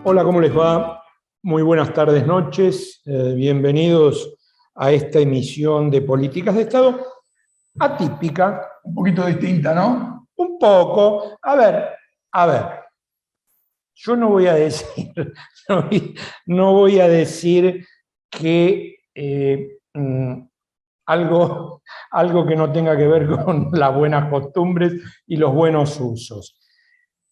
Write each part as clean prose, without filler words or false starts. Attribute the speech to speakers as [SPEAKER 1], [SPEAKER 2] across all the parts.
[SPEAKER 1] Hola, ¿cómo les va? Muy buenas tardes, noches. Bienvenidos a esta emisión de Políticas de Estado atípica.
[SPEAKER 2] Un poquito distinta, ¿no?
[SPEAKER 1] Un poco. A ver. Yo no voy a decir, no voy a decir que algo que no tenga que ver con las buenas costumbres y los buenos usos.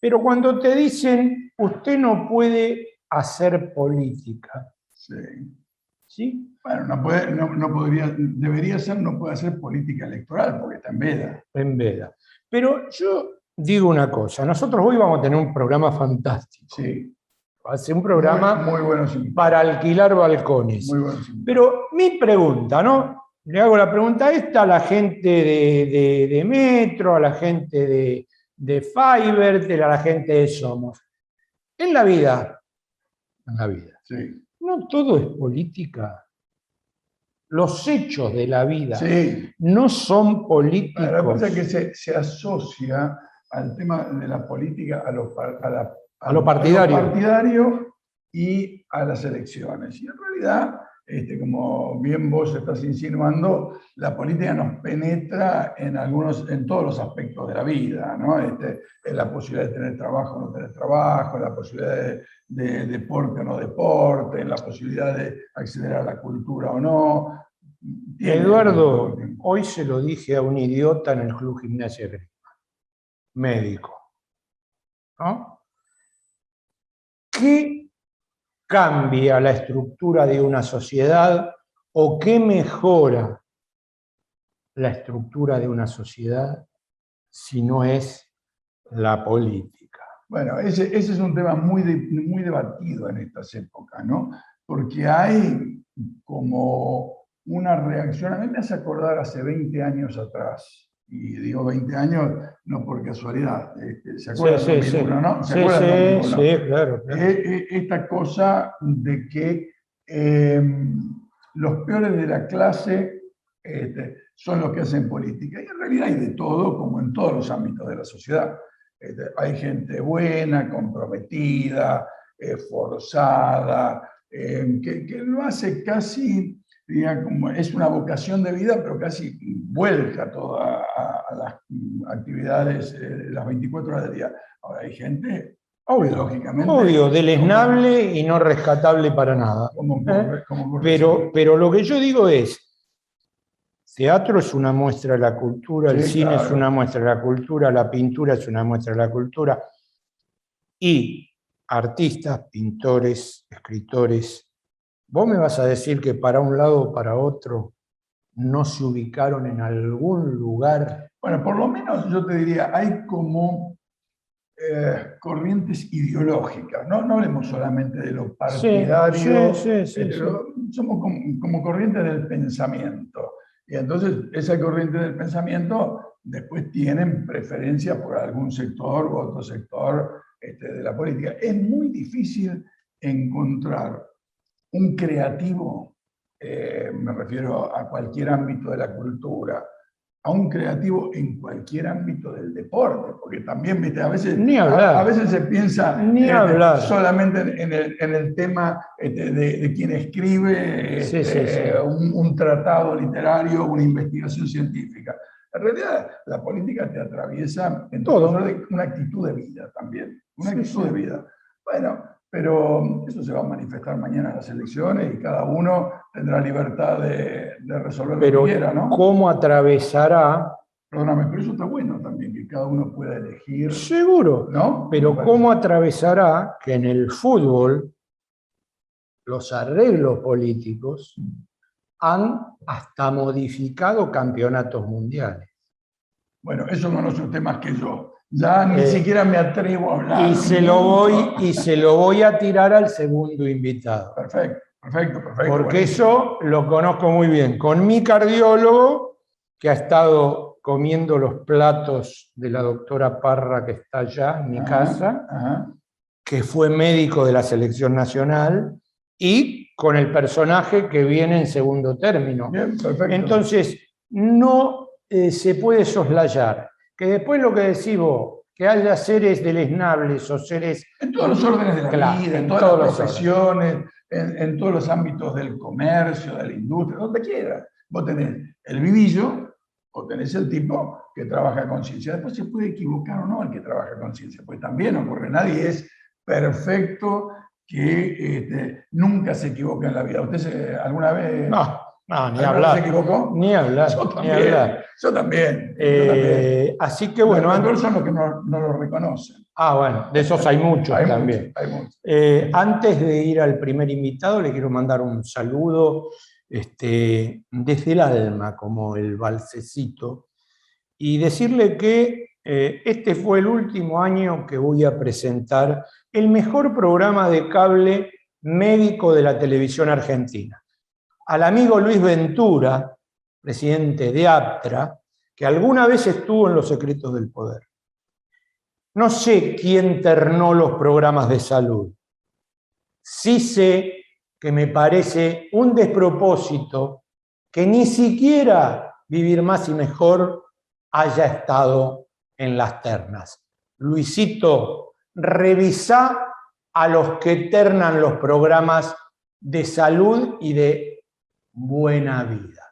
[SPEAKER 1] Pero cuando te dicen, usted no puede hacer política.
[SPEAKER 2] Sí.
[SPEAKER 1] ¿Sí?
[SPEAKER 2] Bueno, debería ser, no puede hacer política electoral porque está en veda.
[SPEAKER 1] En veda. Pero yo digo una cosa, nosotros hoy vamos a tener un programa fantástico.
[SPEAKER 2] Sí.
[SPEAKER 1] Va a ser un programa
[SPEAKER 2] muy bueno,
[SPEAKER 1] para alquilar balcones.
[SPEAKER 2] Muy bueno.
[SPEAKER 1] Pero mi pregunta, ¿no? Le hago la pregunta esta a la gente de Metro, a la gente de Fiverr, a la gente de Somos. En la vida,
[SPEAKER 2] sí,
[SPEAKER 1] no todo es política. Los hechos de la vida no son políticos.
[SPEAKER 2] La cosa es que se asocia al tema de la política a lo partidario y a las elecciones. Y en realidad, como bien vos estás insinuando, la política nos penetra en todos los aspectos de la vida, ¿no? En la posibilidad de tener trabajo o no tener trabajo, en la posibilidad de deporte o no deporte, en la posibilidad de acceder a la cultura o no.
[SPEAKER 1] Eduardo, hoy se lo dije a un idiota en el Club Gimnasia de Grima, médico, ¿no? ¿Qué cambia la estructura de una sociedad o qué mejora la estructura de una sociedad si no es la política?
[SPEAKER 2] Bueno, ese es un tema muy debatido en estas épocas, ¿no? Porque hay como una reacción, a mí me hace acordar hace 20 años atrás, y digo 20 años no por casualidad, ¿se acuerdan de 2001, no? ¿Se acuerdan de 2001?
[SPEAKER 1] Sí, claro.
[SPEAKER 2] Esta cosa de que los peores de la clase son los que hacen política, y en realidad hay de todo, como en todos los ámbitos de la sociedad. Hay gente buena, comprometida, forzada, que lo hace casi, como es una vocación de vida, pero casi vuelca toda a las actividades las 24 horas del día. Ahora hay gente, lógicamente...
[SPEAKER 1] Obvio, deleznable y no rescatable para nada. Pero lo que yo digo es, teatro es una muestra de la cultura, el cine es una muestra de la cultura, la pintura es una muestra de la cultura, y artistas, pintores, escritores, ¿vos me vas a decir que para un lado o para otro no se ubicaron en algún lugar?
[SPEAKER 2] Bueno, por lo menos yo te diría, hay como corrientes ideológicas, no hablemos solamente de lo partidario, somos como corrientes del pensamiento. Y entonces esa corriente del pensamiento después tienen preferencia por algún sector u otro sector de la política. Es muy difícil encontrar un creativo, me refiero a cualquier ámbito de la cultura, a un creativo en cualquier ámbito del deporte, porque también, ¿viste? A veces se piensa solamente en el tema de quien escribe un tratado literario, una investigación científica. En realidad, la política te atraviesa en todo, una actitud de vida también, una actitud de vida. Bueno, pero eso se va a manifestar mañana en las elecciones y cada uno tendrá libertad de resolver lo que quiera, ¿no?
[SPEAKER 1] ¿Cómo atravesará?
[SPEAKER 2] Perdóname, pero eso está bueno también, que cada uno pueda elegir.
[SPEAKER 1] Seguro,
[SPEAKER 2] ¿no?
[SPEAKER 1] Pero ¿cómo atravesará que en el fútbol los arreglos políticos han hasta modificado campeonatos mundiales?
[SPEAKER 2] Bueno, esos no son temas que yo. Ya ni siquiera me atrevo a hablar.
[SPEAKER 1] Y se lo voy a tirar al segundo invitado.
[SPEAKER 2] Perfecto.
[SPEAKER 1] Porque eso lo conozco muy bien. Con mi cardiólogo, que ha estado comiendo los platos de la doctora Parra, que está allá en mi casa, que fue médico de la selección nacional, y con el personaje que viene en segundo término.
[SPEAKER 2] Bien, perfecto.
[SPEAKER 1] Entonces, no se puede soslayar. Que después lo que decís vos, que haya seres deleznables o seres...
[SPEAKER 2] En todos los órdenes de la
[SPEAKER 1] Claro,
[SPEAKER 2] vida, en
[SPEAKER 1] en
[SPEAKER 2] todas
[SPEAKER 1] todos
[SPEAKER 2] las
[SPEAKER 1] los
[SPEAKER 2] profesiones, en todos los ámbitos del comercio, de la industria, donde quiera. Vos tenés el vivillo o tenés el tipo que trabaja a conciencia. Después se puede equivocar o no el que trabaja a conciencia, pues también ocurre. Nadie es perfecto que nunca se equivoca en la vida. ¿Usted alguna vez...
[SPEAKER 1] No, no, ni
[SPEAKER 2] ¿Alguna
[SPEAKER 1] hablar.
[SPEAKER 2] vez se equivocó?
[SPEAKER 1] Ni hablar,
[SPEAKER 2] Yo
[SPEAKER 1] ni
[SPEAKER 2] también.
[SPEAKER 1] hablar.
[SPEAKER 2] Yo también. Yo también.
[SPEAKER 1] Así que bueno...
[SPEAKER 2] Lo peor son los que no lo reconocen.
[SPEAKER 1] Ah, bueno, de esos hay muchos también.
[SPEAKER 2] Hay muchos.
[SPEAKER 1] Antes de ir al primer invitado, le quiero mandar un saludo desde el alma, como el balsecito, y decirle que este fue el último año que voy a presentar el mejor programa de cable médico de la televisión argentina. Al amigo Luis Ventura, presidente de APTRA, que alguna vez estuvo en Los Secretos del Poder. No sé quién ternó los programas de salud. Sí sé que me parece un despropósito que ni siquiera Vivir Más y Mejor haya estado en las ternas. Luisito, revisá a los que ternan los programas de salud y de buena vida.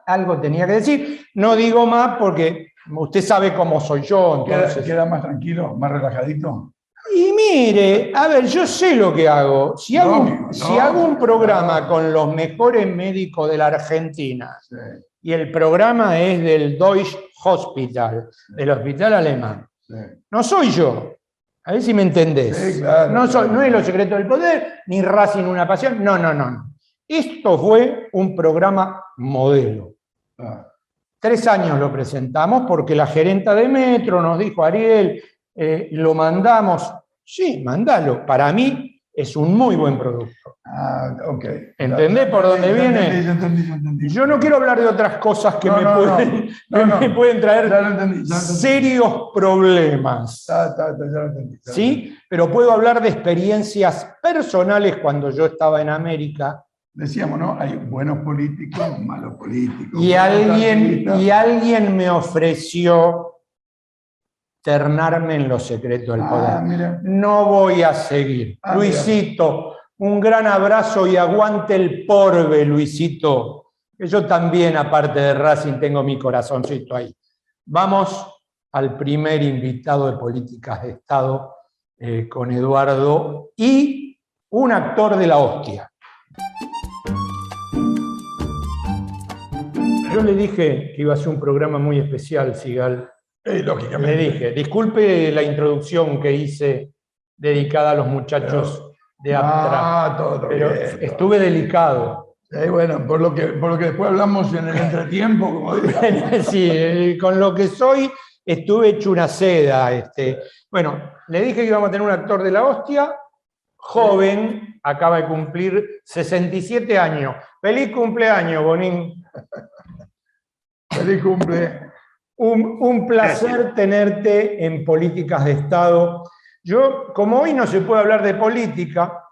[SPEAKER 1] Algo tenía que decir. No digo más porque usted sabe cómo soy yo, entonces...
[SPEAKER 2] ¿Queda más tranquilo, más relajadito?
[SPEAKER 1] Y mire, a ver, yo sé lo que hago. Si hago un programa con los mejores médicos de la Argentina, sí, y el programa es del Deutsche Hospital, del hospital alemán, sí, no soy yo. A ver si me entendés. Sí, claro, no es Los Secretos del Poder, ni Racing una pasión. No. Esto fue un programa modelo. 3 años lo presentamos porque la gerenta de Metro nos dijo, Ariel, lo mandamos. Sí, mandalo. Para mí es un muy buen producto.
[SPEAKER 2] Ok.
[SPEAKER 1] ¿Entendés por dónde viene?
[SPEAKER 2] Entendí.
[SPEAKER 1] Yo no quiero hablar de otras cosas que me pueden traer serios problemas.
[SPEAKER 2] Ya lo entendí.
[SPEAKER 1] ¿Sí? Pero puedo hablar de experiencias personales cuando yo estaba en América.
[SPEAKER 2] Decíamos, ¿no? Hay buenos políticos, malos políticos.
[SPEAKER 1] Y alguien me ofreció ternarme en Los Secretos del Poder.
[SPEAKER 2] Mira.
[SPEAKER 1] No voy a seguir. Luisito, un gran abrazo y aguante el porve, Luisito. Que yo también, aparte de Racing, tengo mi corazoncito ahí. Vamos al primer invitado de Políticas de Estado con Eduardo y un actor de la hostia. Yo le dije que iba a ser un programa muy especial, Sigal.
[SPEAKER 2] Lógicamente.
[SPEAKER 1] Le dije, disculpe la introducción que hice dedicada a los muchachos de APTRA, pero estuve delicado.
[SPEAKER 2] Bueno, por lo que después hablamos en el entretiempo, como digo.
[SPEAKER 1] Sí, con lo que soy, estuve hecho una seda. Bueno, le dije que íbamos a tener un actor de la hostia, joven, acaba de cumplir 67 años. ¡Feliz cumpleaños, Bonín!
[SPEAKER 2] ¡Feliz cumple!
[SPEAKER 1] Un placer tenerte en Políticas de Estado. Yo, como hoy no se puede hablar de política,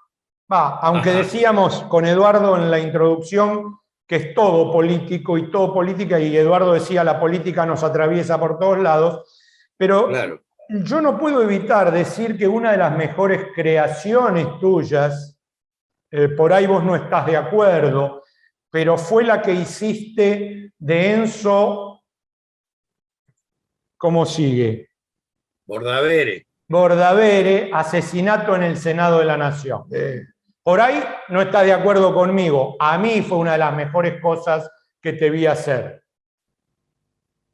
[SPEAKER 1] aunque decíamos con Eduardo en la introducción que es todo político y todo política, y Eduardo decía la política nos atraviesa por todos lados, pero claro, yo no puedo evitar decir que una de las mejores creaciones tuyas, por ahí vos no estás de acuerdo, pero fue la que hiciste de Enzo... ¿Cómo sigue? Bordavere, asesinato en el Senado de la Nación. Por ahí no está de acuerdo conmigo. A mí fue una de las mejores cosas que te vi hacer.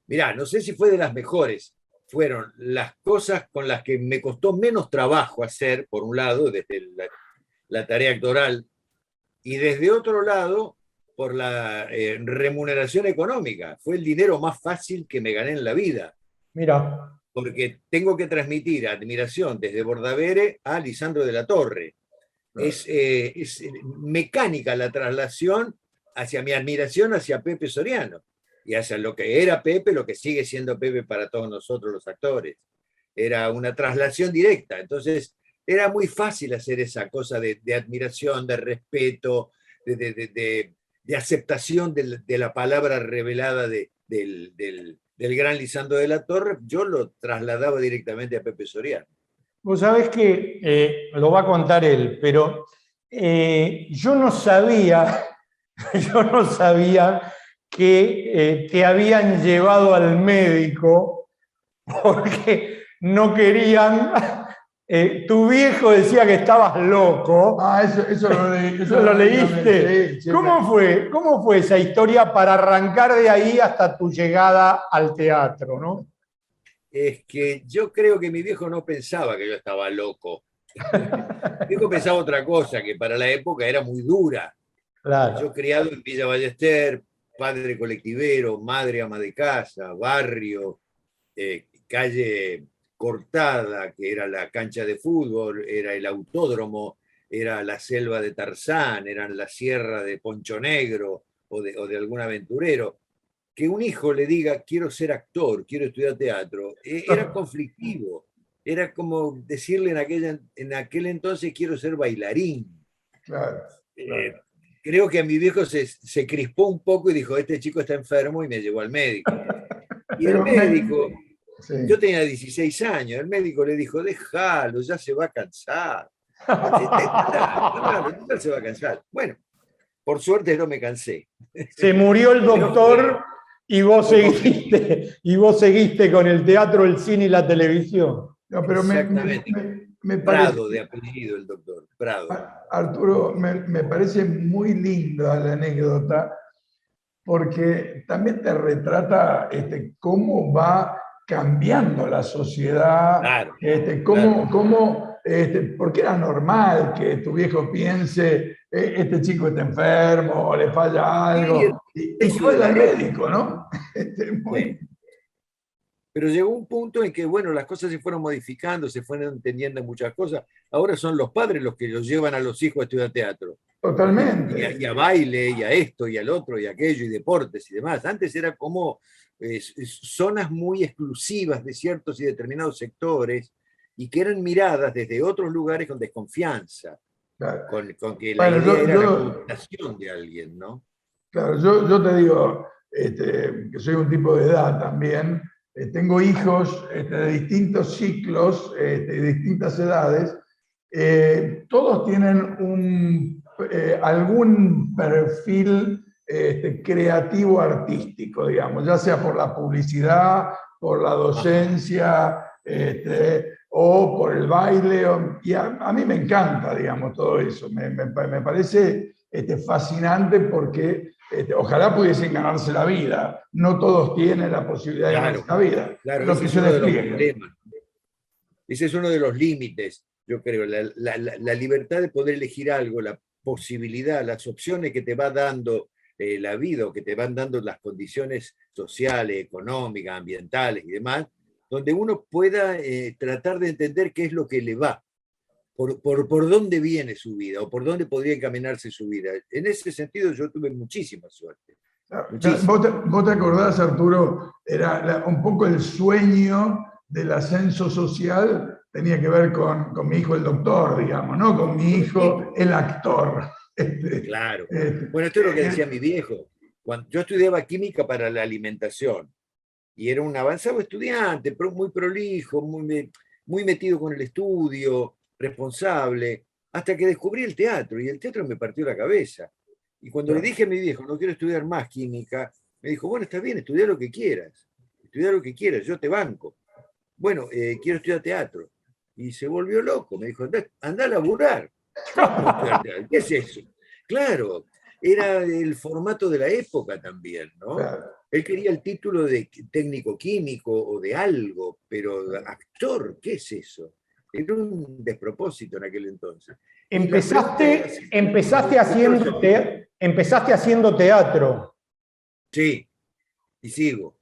[SPEAKER 3] Mirá, no sé si fue de las mejores. Fueron las cosas con las que me costó menos trabajo hacer, por un lado, desde la tarea actoral, y desde otro lado, por la remuneración económica. Fue el dinero más fácil que me gané en la vida.
[SPEAKER 1] Mira.
[SPEAKER 3] Porque tengo que transmitir admiración desde Bordavere a Lisandro de la Torre. Es mecánica la traslación hacia mi admiración hacia Pepe Soriano y hacia lo que era Pepe, lo que sigue siendo Pepe para todos nosotros los actores. Era una traslación directa. Entonces, era muy fácil hacer esa cosa de admiración, de respeto, de aceptación de la palabra revelada del del gran Lisandro de la Torre, yo lo trasladaba directamente a Pepe Soriano.
[SPEAKER 1] Vos sabés que lo va a contar él, pero yo no sabía, yo no sabía que te habían llevado al médico porque no querían. Tu viejo decía que estabas loco.
[SPEAKER 2] Ah, eso lo leí.
[SPEAKER 1] ¿Eso lo leíste?
[SPEAKER 2] Sí,
[SPEAKER 1] ¿Cómo fue esa historia para arrancar de ahí hasta tu llegada al teatro, no?
[SPEAKER 3] Es que yo creo que mi viejo no pensaba que yo estaba loco. Mi viejo pensaba otra cosa, que para la época era muy dura.
[SPEAKER 1] Claro.
[SPEAKER 3] Yo criado en Villa Ballester, padre colectivero, madre ama de casa, barrio, calle cortada, que era la cancha de fútbol, era el autódromo, era la selva de Tarzán, eran la sierra de Poncho Negro o de algún aventurero. Que un hijo le diga, quiero ser actor, quiero estudiar teatro, era conflictivo. Era como decirle en aquel entonces, quiero ser bailarín.
[SPEAKER 2] Claro.
[SPEAKER 3] Creo que a mi viejo se crispó un poco y dijo, este chico está enfermo, y me llevó al médico. Y el médico, sí. Yo tenía 16 años, el médico le dijo, déjalo, ya se va a cansar. Claro, se va a cansar. Bueno, por suerte no me cansé.
[SPEAKER 1] Se murió el doctor y vos seguiste con el teatro, el cine y la televisión.
[SPEAKER 2] No, pero me parece,
[SPEAKER 3] Prado de apellido el doctor, Prado.
[SPEAKER 2] Arturo, me parece muy linda la anécdota, porque también te retrata cómo va cambiando la sociedad,
[SPEAKER 3] claro,
[SPEAKER 2] porque era normal que tu viejo piense, este chico está enfermo, o le falla algo, y que vaya al médico, ¿no?
[SPEAKER 3] Sí. Pero llegó un punto en que, bueno, las cosas se fueron modificando, se fueron entendiendo muchas cosas. Ahora son los padres los que los llevan a los hijos a estudiar teatro.
[SPEAKER 2] Totalmente.
[SPEAKER 3] Y a baile, y a esto, y al otro, y aquello, y deportes y demás. Antes era como zonas muy exclusivas de ciertos y determinados sectores, y que eran miradas desde otros lugares con desconfianza,
[SPEAKER 2] claro.
[SPEAKER 3] con que la idea era la ocultación de alguien, ¿no?
[SPEAKER 2] Claro, yo te digo que soy un tipo de edad también. Tengo hijos de distintos ciclos, de distintas edades. Todos tienen algún perfil creativo artístico, digamos, ya sea por la publicidad, por la docencia, o por el baile. Y a mí me encanta, digamos, todo eso. Me parece fascinante porque ojalá pudiesen ganarse la vida. No todos tienen la posibilidad de ganarse la vida.
[SPEAKER 3] Claro, ese es uno de los problemas. Ese es uno de los límites, yo creo, la libertad de poder elegir algo, la posibilidad, las opciones que te va dando la vida, o que te van dando las condiciones sociales, económicas, ambientales y demás, donde uno pueda tratar de entender qué es lo que le va. Por dónde viene su vida, o por dónde podría encaminarse su vida. En ese sentido yo tuve muchísima suerte.
[SPEAKER 2] ¿Vos te acordás, Arturo? Era un poco el sueño del ascenso social, tenía que ver con mi hijo el doctor, digamos, ¿no? Con mi hijo el actor.
[SPEAKER 3] Claro. Bueno, esto es lo que decía mi viejo. Cuando yo estudiaba química para la alimentación, y era un avanzado estudiante, muy prolijo, muy metido con el estudio, responsable, hasta que descubrí el teatro, y el teatro me partió la cabeza. Y cuando le dije a mi viejo, no quiero estudiar más química, me dijo, bueno, está bien, estudia lo que quieras, yo te banco. Bueno, quiero estudiar teatro. Y se volvió loco, me dijo, anda a laburar. ¿Qué es eso? Claro, era el formato de la época también, ¿no? Claro. Él quería el título de técnico químico o de algo, pero actor, ¿qué es eso? Era un despropósito en aquel entonces.
[SPEAKER 1] Empezaste haciendo teatro.
[SPEAKER 3] Sí, y sigo.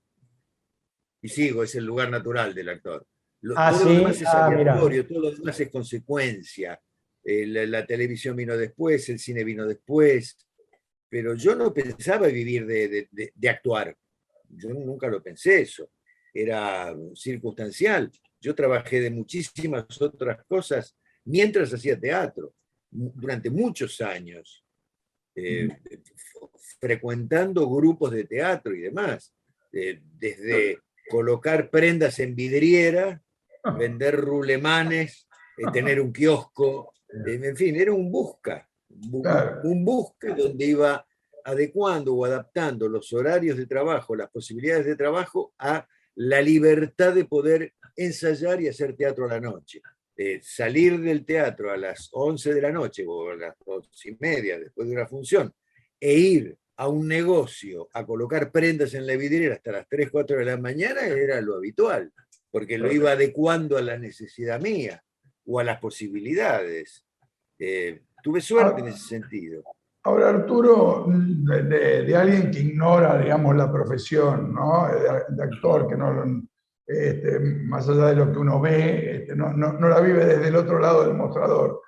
[SPEAKER 3] Es el lugar natural del actor. Todo lo demás es aleatorio, todo lo demás es consecuencia. La televisión vino después, el cine vino después, pero yo no pensaba vivir de actuar. Yo nunca lo pensé eso. Era circunstancial. Yo trabajé de muchísimas otras cosas mientras hacía teatro, durante muchos años, frecuentando grupos de teatro y demás, desde colocar prendas en vidriera, vender rulemanes, tener un kiosco, en fin, era un busca donde iba adecuando o adaptando los horarios de trabajo, las posibilidades de trabajo a la libertad de poder ensayar y hacer teatro a la noche. Salir del teatro a las 11 de la noche o a las 11:30 después de una función e ir a un negocio a colocar prendas en la vidriera hasta las 3, 4 de la mañana era lo habitual, porque lo iba adecuando a la necesidad mía o a las posibilidades. Tuve suerte en ese sentido.
[SPEAKER 2] Ahora, Arturo, de alguien que ignora, digamos, la profesión, ¿no? De actor, que no, más allá de lo que uno ve, no la vive desde el otro lado del mostrador.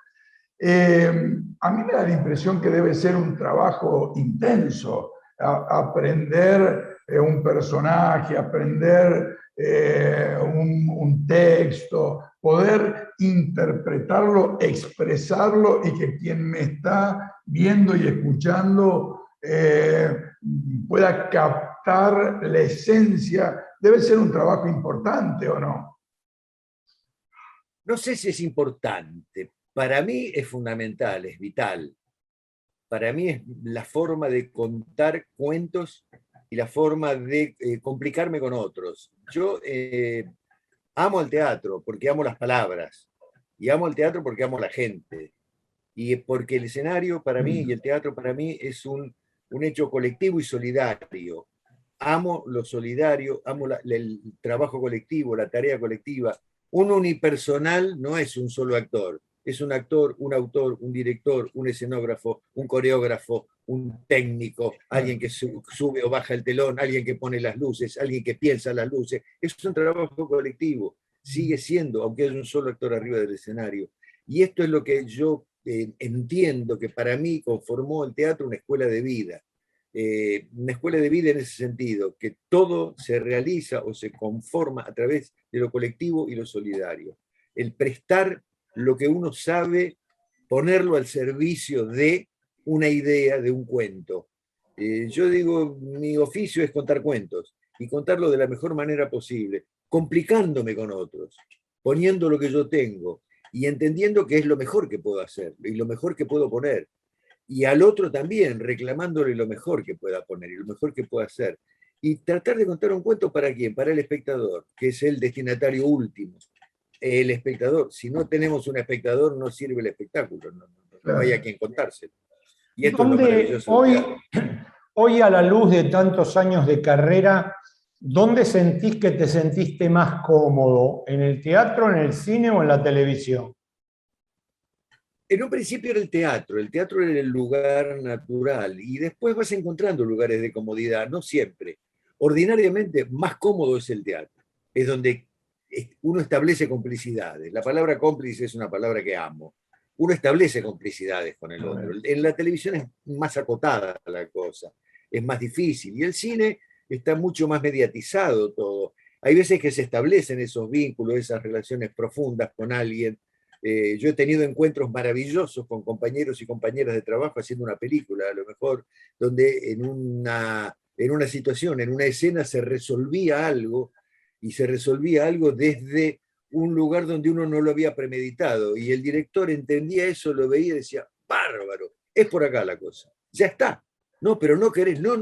[SPEAKER 2] A mí me da la impresión que debe ser un trabajo intenso, aprender un personaje, aprender un texto, poder interpretarlo, expresarlo y que quien me está viendo y escuchando pueda captar la esencia. Debe ser un trabajo importante, ¿o no?
[SPEAKER 3] No sé si es importante. Para mí es fundamental, es vital. Para mí es la forma de contar cuentos y la forma de complicarme con otros. Yo amo el teatro porque amo las palabras y amo el teatro porque amo la gente y porque el escenario para mí y el teatro para mí es un hecho colectivo y solidario. Amo lo solidario, amo el trabajo colectivo, la tarea colectiva. Un unipersonal no es un solo actor. Es un actor, un autor, un director, un escenógrafo, un coreógrafo, un técnico, alguien que sube o baja el telón, alguien que pone las luces, alguien que piensa las luces. Es un trabajo colectivo, sigue siendo, aunque es un solo actor arriba del escenario. Y esto es lo que yo entiendo que para mí conformó el teatro una escuela de vida. Una escuela de vida en ese sentido, que todo se realiza o se conforma a través de lo colectivo y lo solidario. El prestar lo que uno sabe, ponerlo al servicio de una idea, de un cuento. Yo digo, mi oficio es contar cuentos y contarlo de la mejor manera posible, complicándome con otros, poniendo lo que yo tengo y entendiendo que es lo mejor que puedo hacer y lo mejor que puedo poner. Y al otro también, reclamándole lo mejor que pueda poner y lo mejor que pueda hacer. Y tratar de contar un cuento para quién, para el espectador, que es el destinatario último. El espectador, si no tenemos un espectador, no sirve el espectáculo, no hay a quien contárselo. Y esto es lo maravilloso.
[SPEAKER 1] Hoy, a la luz de tantos años de carrera, ¿dónde sentís que te sentiste más cómodo? ¿En el teatro, en el cine o en la televisión?
[SPEAKER 3] En un principio era el teatro era el lugar natural y después vas encontrando lugares de comodidad, no siempre. Ordinariamente más cómodo es el teatro, es donde uno establece complicidades. La palabra cómplice es una palabra que amo. Uno establece complicidades con el otro. En la televisión es más acotada la cosa, es más difícil. Y el cine está mucho más mediatizado todo. Hay veces que se establecen esos vínculos, esas relaciones profundas con alguien. Yo he tenido encuentros maravillosos con compañeros y compañeras de trabajo haciendo una película, a lo mejor, donde en una situación, en una escena se resolvía algo, y se resolvía algo desde un lugar donde uno no lo había premeditado, y el director entendía eso, lo veía y decía, bárbaro, es por acá la cosa, ya está. No, pero no querés, no,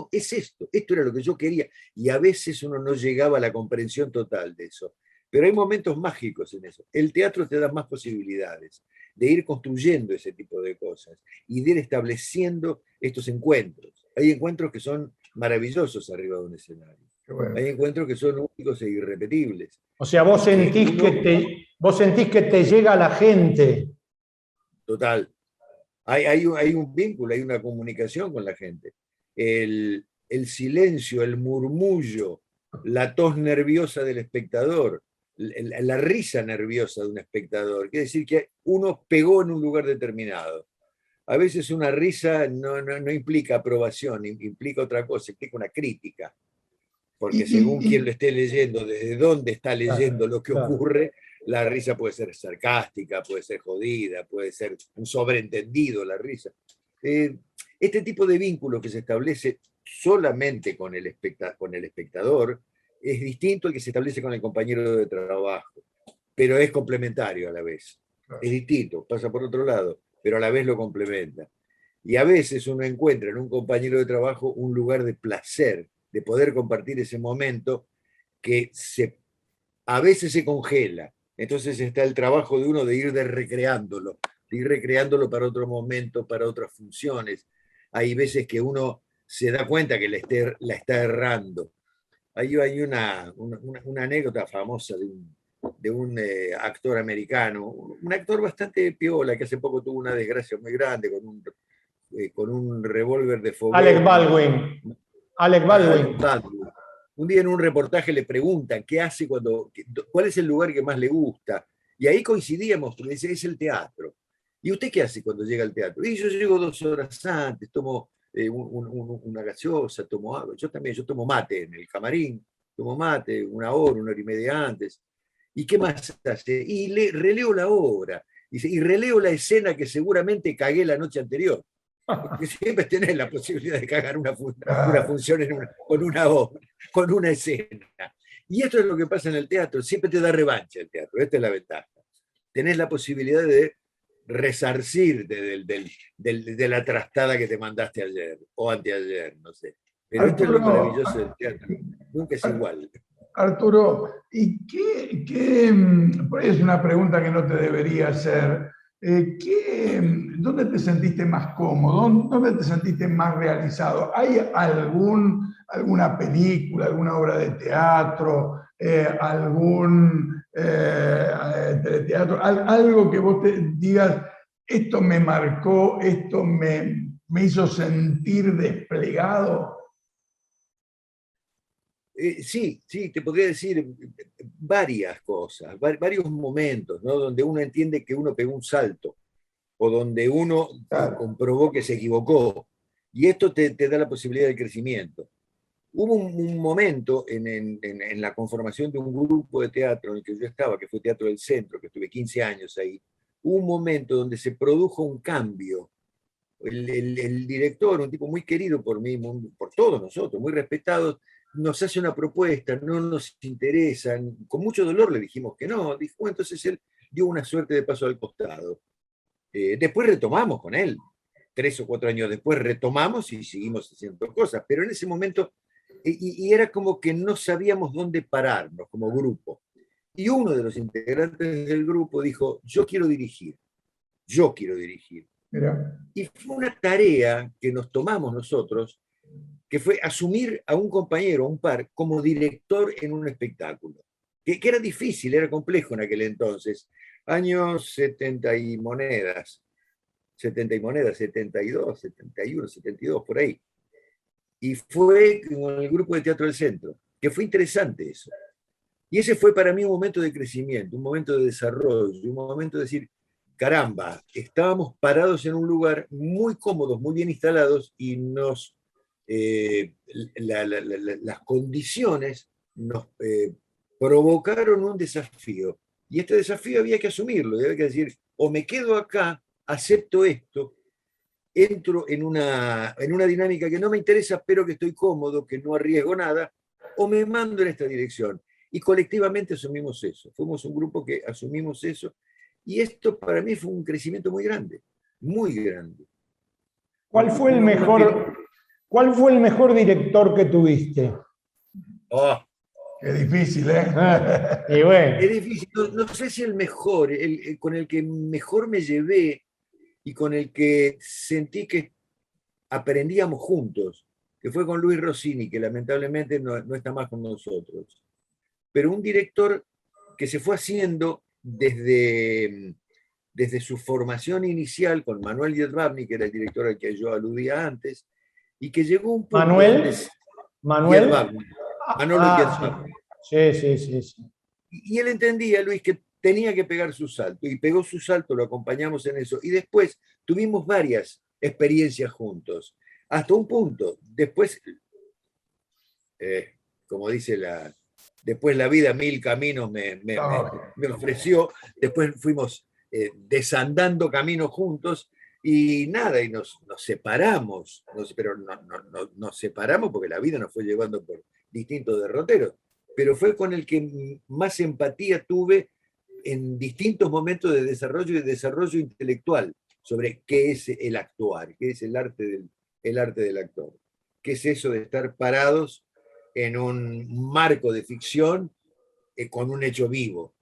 [SPEAKER 3] es esto era lo que yo quería, y a veces uno no llegaba a la comprensión total de eso. Pero hay momentos mágicos en eso. El teatro te da más posibilidades de ir construyendo ese tipo de cosas y de ir estableciendo estos encuentros. Hay encuentros que son maravillosos arriba de un escenario. Bueno. Hay encuentros que son únicos e irrepetibles.
[SPEAKER 1] O sea, vos sentís que te llega a la gente.
[SPEAKER 3] Total. Hay un vínculo, hay una comunicación con la gente. El silencio, el murmullo, la tos nerviosa del espectador, la risa nerviosa de un espectador. Quiere decir que uno pegó en un lugar determinado. A veces una risa no implica aprobación, implica otra cosa, implica una crítica. Porque según quien lo esté leyendo, desde dónde está leyendo lo que ocurre, la risa puede ser sarcástica, puede ser jodida, puede ser un sobreentendido la risa. Este tipo de vínculo que se establece solamente con el espectador es distinto al que se establece con el compañero de trabajo, pero es complementario a la vez. Claro. Es distinto, pasa por otro lado, pero a la vez lo complementa. Y a veces uno encuentra en un compañero de trabajo un lugar de placer, de poder compartir ese momento que a veces se congela. Entonces está el trabajo de uno de ir recreándolo para otro momento, para otras funciones. Hay veces que uno se da cuenta que la está errando. Hay una anécdota famosa de un actor americano, un actor bastante piola, que hace poco tuvo una desgracia muy grande con un revólver de fogueo.
[SPEAKER 1] Alec Baldwin. Alec Baldwin.
[SPEAKER 3] Un día en un reportaje le preguntan qué hace cuál es el lugar que más le gusta. Y ahí coincidíamos, porque dice, es el teatro. ¿Y usted qué hace cuando llega al teatro? Y yo llego 2 horas antes, tomo una gaseosa, tomo agua. Yo tomo mate en el camarín, tomo mate 1 hora, 1 hora y media antes. ¿Y qué más hace? Y releo la obra. Y releo la escena que seguramente cagué la noche anterior. Porque siempre tenés la posibilidad de cagar una función con una obra, con una escena. Y esto es lo que pasa en el teatro. Siempre te da revancha el teatro. Esta es la ventaja. Tenés la posibilidad de resarcirte de la trastada que te mandaste ayer o anteayer, no sé. Pero esto es lo maravilloso del teatro. Nunca es igual.
[SPEAKER 2] Arturo, ¿y por ahí es una pregunta que no te debería hacer? ¿Dónde te sentiste más cómodo? ¿Dónde te sentiste más realizado? ¿Hay alguna película, alguna obra de teatro, algún teleteatro, algo que vos te digas, esto me marcó, esto me hizo sentir desplegado?
[SPEAKER 3] Sí, te podría decir varias cosas, varios momentos, ¿no? Donde uno entiende que uno pegó un salto o donde uno comprobó que se equivocó. Y esto te da la posibilidad de crecimiento. Hubo un momento en la conformación de un grupo de teatro en el que yo estaba, que fue Teatro del Centro, que estuve 15 años ahí. Hubo un momento donde se produjo un cambio. El director, un tipo muy querido por mí, por todos nosotros, muy respetados, nos hace una propuesta, no nos interesa, con mucho dolor le dijimos que no, dijo, entonces él dio una suerte de paso al costado. Después retomamos con él, 3 o 4 años después retomamos y seguimos haciendo cosas, pero en ese momento, y era como que no sabíamos dónde pararnos como grupo. Y uno de los integrantes del grupo dijo, yo quiero dirigir. Mira. Y fue una tarea que nos tomamos nosotros, que fue asumir a un compañero, a un par, como director en un espectáculo. Que era difícil, era complejo en aquel entonces. Años 70 y monedas, 72, 71, 72, por ahí. Y fue con el grupo de Teatro del Centro, que fue interesante eso. Y ese fue para mí un momento de crecimiento, un momento de desarrollo, un momento de decir, caramba, estábamos parados en un lugar muy cómodos, muy bien instalados, y las condiciones nos provocaron un desafío. Y este desafío había que asumirlo, había que decir, o me quedo acá, acepto esto, entro en una dinámica que no me interesa, pero que estoy cómodo, que no arriesgo nada, o me mando en esta dirección. Y colectivamente asumimos eso. Fuimos un grupo que asumimos eso. Y esto para mí fue un crecimiento muy grande, muy grande.
[SPEAKER 1] ¿Cuál fue el mejor director que tuviste?
[SPEAKER 2] Oh, qué difícil, ¿eh?
[SPEAKER 1] Y bueno.
[SPEAKER 3] Es difícil. No sé si el mejor, con el que mejor me llevé y con el que sentí que aprendíamos juntos, que fue con Luis Rossini, que lamentablemente no está más con nosotros. Pero un director que se fue haciendo desde su formación inicial con Manuel Dierbabny, que era el director al que yo aludía antes, y que llegó a un punto
[SPEAKER 1] Manuel
[SPEAKER 3] Dierbabny. Manolo Dierbabny.
[SPEAKER 1] Sí.
[SPEAKER 3] Y él entendía, Luis, que tenía que pegar su salto, y pegó su salto, lo acompañamos en eso, y después tuvimos varias experiencias juntos, hasta un punto. Después, como dice después la vida 1000 caminos me ofreció, después fuimos desandando caminos juntos, y nada, y nos separamos, pero nos separamos porque la vida nos fue llevando por distintos derroteros, pero fue con el que más empatía tuve en distintos momentos de desarrollo y de desarrollo intelectual sobre qué es el actuar, qué es el arte del actor, qué es eso de estar parados en un marco de ficción con un hecho vivo,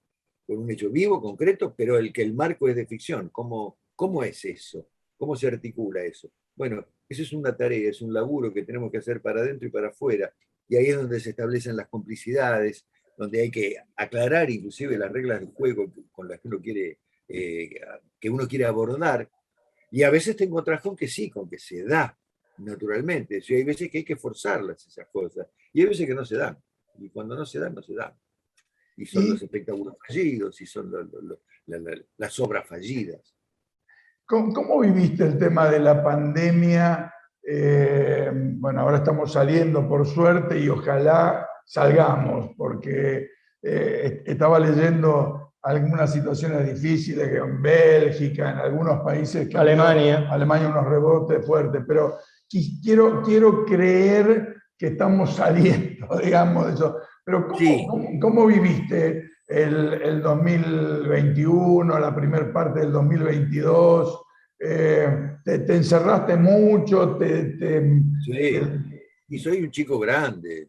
[SPEAKER 3] concreto, pero el marco es de ficción. ¿Cómo es eso? ¿Cómo se articula eso? Bueno, eso es una tarea, es un laburo que tenemos que hacer para adentro y para afuera, y ahí es donde se establecen las complicidades, donde hay que aclarar inclusive las reglas del juego con las que uno quiere abordar, y a veces te encontrás con que sí, con que se da naturalmente. Sí, hay veces que hay que forzarlas esas cosas, y hay veces que no se dan, y cuando no se dan, no se dan. Y son
[SPEAKER 2] ¿Y
[SPEAKER 3] los espectáculos fallidos, y son las obras fallidas.
[SPEAKER 2] cómo viviste el tema de la pandemia? Bueno, ahora estamos saliendo por suerte y ojalá salgamos, porque estaba leyendo algunas situaciones difíciles que en Bélgica, en algunos países que Alemania unos rebotes fuertes, pero quiero creer que estamos saliendo, digamos, de eso. Pero
[SPEAKER 3] Sí.
[SPEAKER 2] ¿cómo viviste el 2021, la primera parte del 2022? ¿Te encerraste mucho?
[SPEAKER 3] Sí. Y soy un chico grande,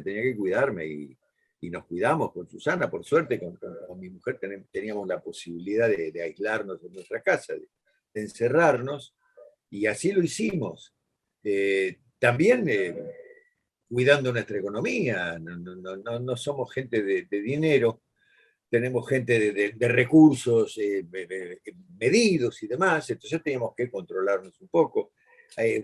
[SPEAKER 3] tenía que cuidarme y nos cuidamos con Susana, por suerte, con mi mujer teníamos la posibilidad de aislarnos en nuestra casa, de encerrarnos, y así lo hicimos. También cuidando nuestra economía, no somos gente de dinero, tenemos gente de recursos medidos y demás, entonces teníamos que controlarnos un poco.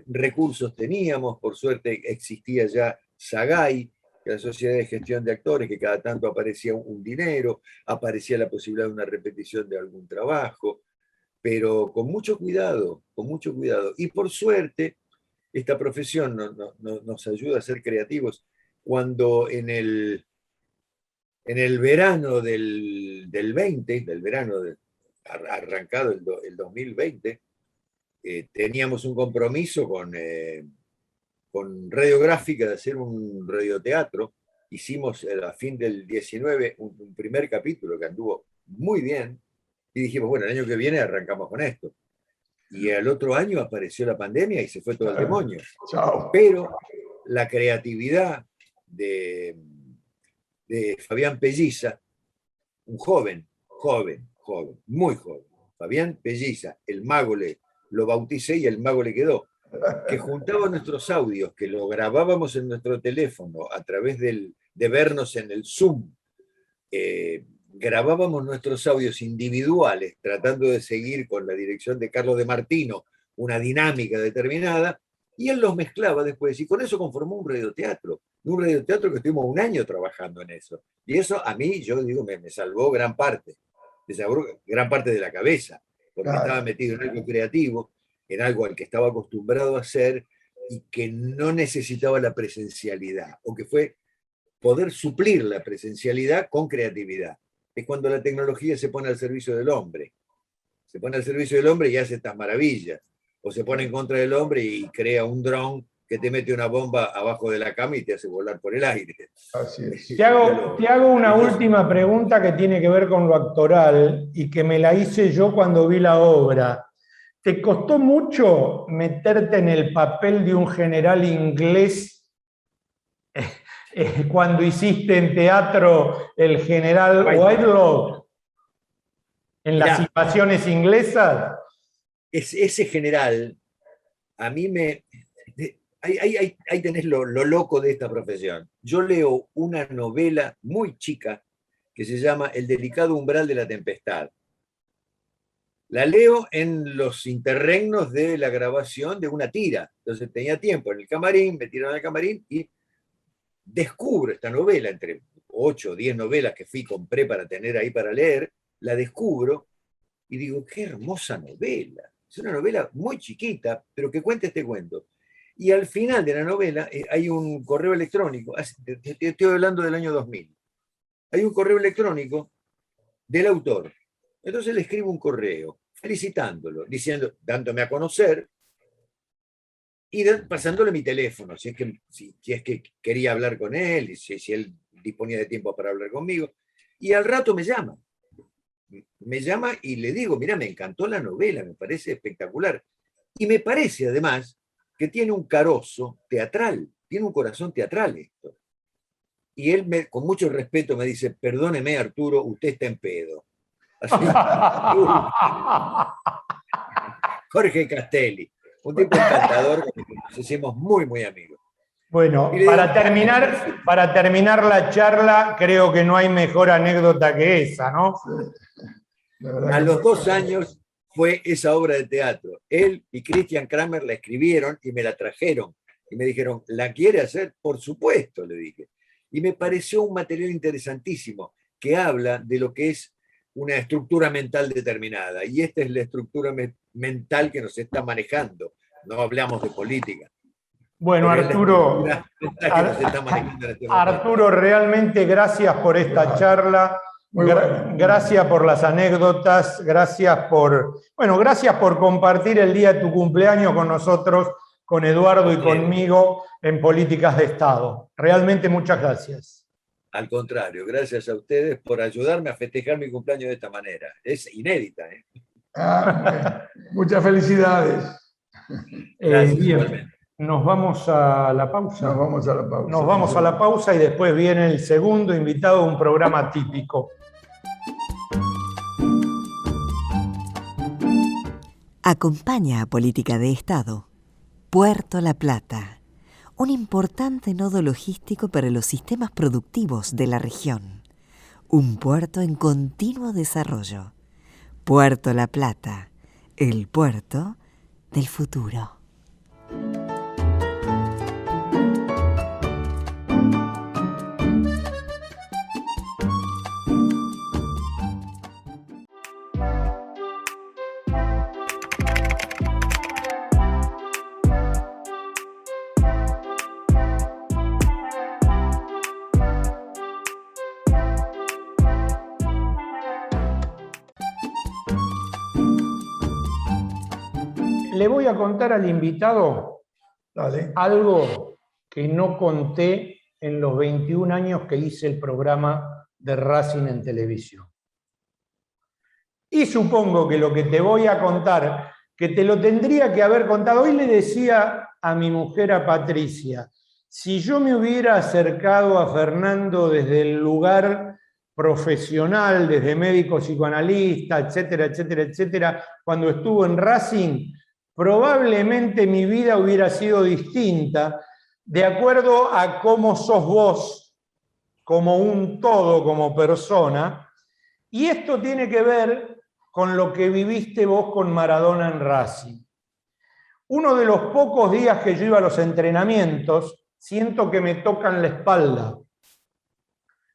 [SPEAKER 3] Recursos teníamos, por suerte existía ya SAGAI, que es la Sociedad de Gestión de Actores, que cada tanto aparecía un dinero, aparecía la posibilidad de una repetición de algún trabajo, pero con mucho cuidado, con mucho cuidado. Y por suerte, esta profesión nos ayuda a ser creativos. Cuando en el verano del 20, del verano arrancado el 2020, teníamos un compromiso con Radiográfica de hacer un radioteatro. Hicimos a fin del 19 un primer capítulo que anduvo muy bien, y dijimos, bueno, el año que viene arrancamos con esto. Y al otro año apareció la pandemia y se fue todo el demonio.
[SPEAKER 2] Chao.
[SPEAKER 3] Pero la creatividad de Fabián Pelliza, un joven, muy joven, Fabián Pelliza, el mago lo bauticé y el mago le quedó, que juntaba nuestros audios, que lo grabábamos en nuestro teléfono a través de vernos en el Zoom, grabábamos nuestros audios individuales, tratando de seguir con la dirección de Carlos de Martino una dinámica determinada, y él los mezclaba después, y con eso conformó un radioteatro que estuvimos un año trabajando en eso. Y eso a mí, yo digo, me salvó gran parte de la cabeza, porque estaba metido en algo creativo, en algo al que estaba acostumbrado a hacer y que no necesitaba la presencialidad, o que fue poder suplir la presencialidad con creatividad. Es cuando la tecnología se pone al servicio del hombre. Se pone al servicio del hombre y hace estas maravillas. O se pone en contra del hombre y crea un dron que te mete una bomba abajo de la cama y te hace volar por el aire.
[SPEAKER 2] Así es.
[SPEAKER 1] Te hago una última pregunta que tiene que ver con lo actoral y que me la hice yo cuando vi la obra. ¿Te costó mucho meterte en el papel de un general inglés cuando hiciste en teatro el general Whitelaw en las invasiones inglesas?
[SPEAKER 3] Ese general, a mí me... Ahí tenés lo loco de esta profesión. Yo leo una novela muy chica que se llama El delicado umbral de la tempestad. La leo en los interregnos de la grabación de una tira. Entonces tenía tiempo en el camarín, me tiraron al camarín y descubro esta novela, entre 8 o 10 novelas que compré para tener ahí para leer, la descubro y digo, qué hermosa novela. Es una novela muy chiquita, pero que cuenta este cuento. Y al final de la novela hay un correo electrónico, estoy hablando del año 2000, hay un correo electrónico del autor. Entonces le escribo un correo felicitándolo, diciendo, dándome a conocer y pasándole mi teléfono, si es que quería hablar con él, y si él disponía de tiempo para hablar conmigo. Y al rato me llama. Me llama y le digo, mira, me encantó la novela, me parece espectacular. Y me parece, además, que tiene un carozo teatral, tiene un corazón teatral esto. Y él, con mucho respeto, me dice, perdóneme, Arturo, usted está en pedo. Así, Jorge Castelli, un tipo encantador, con el que nos hicimos muy, muy amigos.
[SPEAKER 1] Bueno, para terminar la charla, creo que no hay mejor anécdota que esa, ¿no?
[SPEAKER 3] A los 2 años fue esa obra de teatro. Él y Christian Kramer la escribieron y me la trajeron. Y me dijeron, ¿la quiere hacer? Por supuesto, le dije. Y me pareció un material interesantísimo que habla de lo que es una estructura mental determinada. Y esta es la estructura mental que nos está manejando. No hablamos de política.
[SPEAKER 1] Bueno, Arturo, Arturo, realmente gracias por esta charla. Gracias por las anécdotas, gracias por compartir el día de tu cumpleaños con nosotros, con Eduardo y conmigo en Políticas de Estado. Realmente muchas gracias.
[SPEAKER 3] Al contrario, gracias a ustedes por ayudarme a festejar mi cumpleaños de esta manera. Es inédita, ¿eh?
[SPEAKER 2] Muchas felicidades.
[SPEAKER 3] Gracias, igualmente.
[SPEAKER 1] Nos vamos a la pausa.
[SPEAKER 2] Nos vamos a la pausa.
[SPEAKER 1] Nos vamos a la pausa y después viene el segundo invitado de un programa típico.
[SPEAKER 4] Acompaña a Política de Estado Puerto La Plata, un importante nodo logístico para los sistemas productivos de la región. Un puerto en continuo desarrollo. Puerto La Plata, el puerto del futuro.
[SPEAKER 1] Le voy a contar al invitado algo que no conté en los 21 años que hice el programa de Racing en televisión. Y supongo que lo que te voy a contar, que te lo tendría que haber contado, hoy le decía a mi mujer, a Patricia, si yo me hubiera acercado a Fernando desde el lugar profesional, desde médico psicoanalista, etcétera, etcétera, etcétera, cuando estuvo en Racing, probablemente mi vida hubiera sido distinta, de acuerdo a cómo sos vos, como un todo, como persona, y esto tiene que ver con lo que viviste vos con Maradona en Racing. Uno de los pocos días que yo iba a los entrenamientos, siento que me tocan la espalda.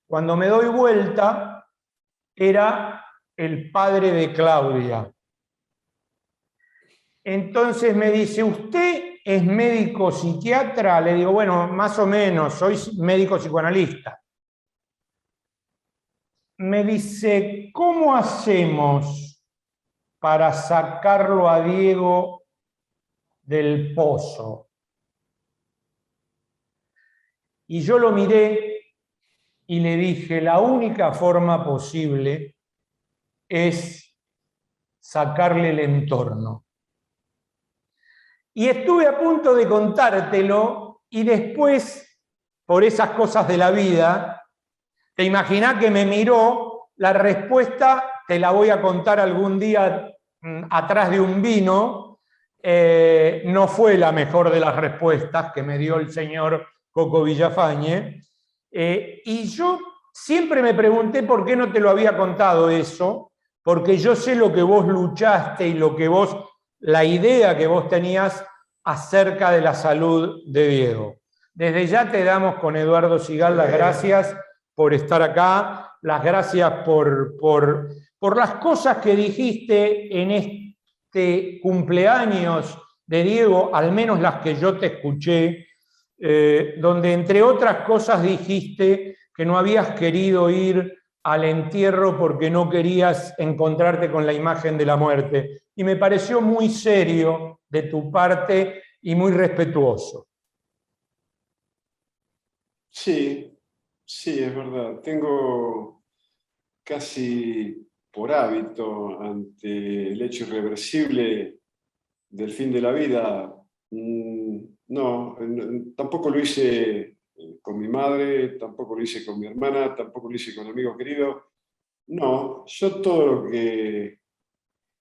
[SPEAKER 1] Cuando me doy vuelta, era el padre de Claudia. Entonces me dice, ¿usted es médico psiquiatra? Le digo, bueno, más o menos, soy médico psicoanalista. Me dice, ¿cómo hacemos para sacarlo a Diego del pozo? Y yo lo miré y le dije, la única forma posible es sacarle el entorno. Y estuve a punto de contártelo y después, por esas cosas de la vida, te imaginás que me miró, la respuesta te la voy a contar algún día atrás de un vino, no fue la mejor de las respuestas que me dio el señor Coco Villafañe, y yo siempre me pregunté por qué no te lo había contado eso, porque yo sé lo que vos luchaste y lo que vos, la idea que vos tenías acerca de la salud de Diego. Desde ya te damos con Eduardo Sigal las gracias por estar acá, las gracias por las cosas que dijiste en este cumpleaños de Diego, al menos las que yo te escuché, donde entre otras cosas dijiste que no habías querido ir al entierro porque no querías encontrarte con la imagen de la muerte. Y me pareció muy serio de tu parte y muy respetuoso.
[SPEAKER 5] Sí, sí, es verdad. Tengo casi por hábito ante el hecho irreversible del fin de la vida. No, tampoco lo hice con mi madre, tampoco lo hice con mi hermana, tampoco lo hice con amigos queridos. No, yo todo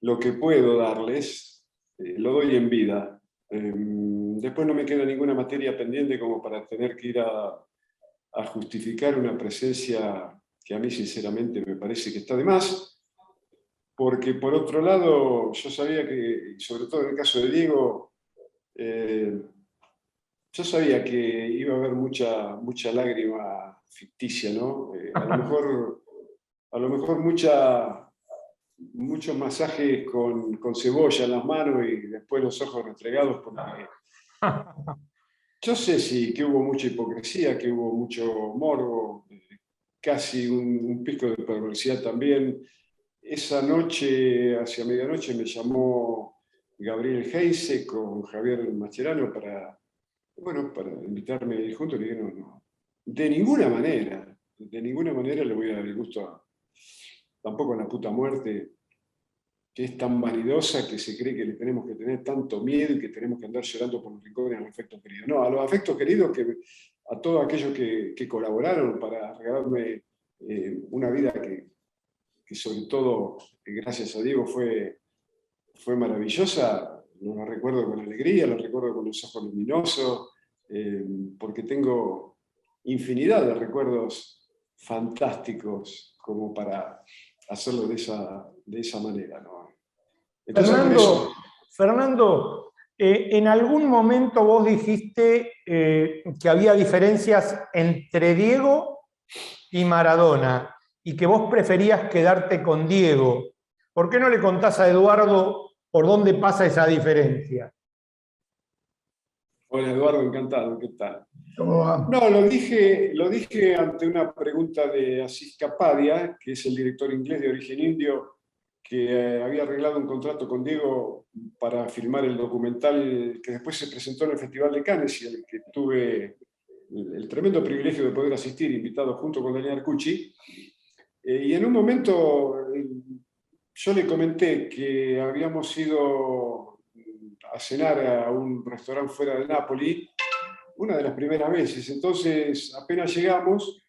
[SPEAKER 5] lo que puedo darles, lo doy en vida. Después no me queda ninguna materia pendiente como para tener que ir a justificar una presencia que a mí sinceramente me parece que está de más, porque por otro lado yo sabía que, sobre todo en el caso de Diego, yo sabía que iba a haber mucha lágrima ficticia, ¿no? A lo mejor muchos masajes con cebolla en las manos y después los ojos restregados, porque yo sé sí que hubo mucha hipocresía, que hubo mucho morbo, casi un pico de perversidad también. Esa noche, hacia medianoche, me llamó Gabriel Heise con Javier Mascherano para invitarme a ir juntos. Le dije, no, de ninguna manera le voy a dar el gusto tampoco a la puta muerte, que es tan vanidosa que se cree que le tenemos que tener tanto miedo y que tenemos que andar llorando por los rincones a los afectos queridos. No, a los afectos queridos, a todos aquellos que colaboraron para regalarme una vida que sobre todo, gracias a Diego, fue maravillosa. Lo recuerdo con alegría, lo recuerdo con los ojos luminosos, porque tengo infinidad de recuerdos fantásticos como para hacerlo de esa manera, ¿no? Entonces,
[SPEAKER 1] Fernando, en algún momento vos dijiste que había diferencias entre Diego y Maradona y que vos preferías quedarte con Diego. ¿Por qué no le contás a Eduardo por dónde pasa esa diferencia?
[SPEAKER 5] Hola Eduardo, encantado, ¿qué tal?
[SPEAKER 2] ¿Cómo va?
[SPEAKER 5] No, lo dije ante una pregunta de Aziz Kapadia, que es el director inglés de origen indio, que había arreglado un contrato con Diego para filmar el documental que después se presentó en el Festival de Cannes y al que tuve el tremendo privilegio de poder asistir, invitado junto con Daniel Arcucci. Y en un momento yo le comenté que habíamos ido a cenar a un restaurante fuera de Nápoli, una de las primeras veces. Entonces, apenas llegamos,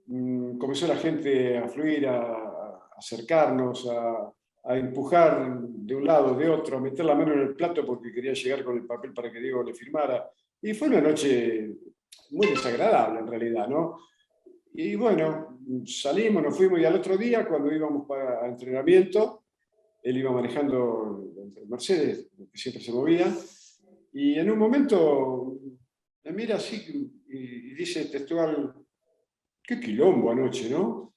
[SPEAKER 5] comenzó la gente a fluir, a acercarnos, a empujar de un lado, de otro, a meter la mano en el plato porque quería llegar con el papel para que Diego le firmara. Y fue una noche muy desagradable en realidad, ¿no? Y bueno, salimos, nos fuimos y al otro día, cuando íbamos para entrenamiento, él iba manejando el Mercedes, que siempre se movía, y en un momento me mira así y dice textual, qué quilombo anoche, ¿no?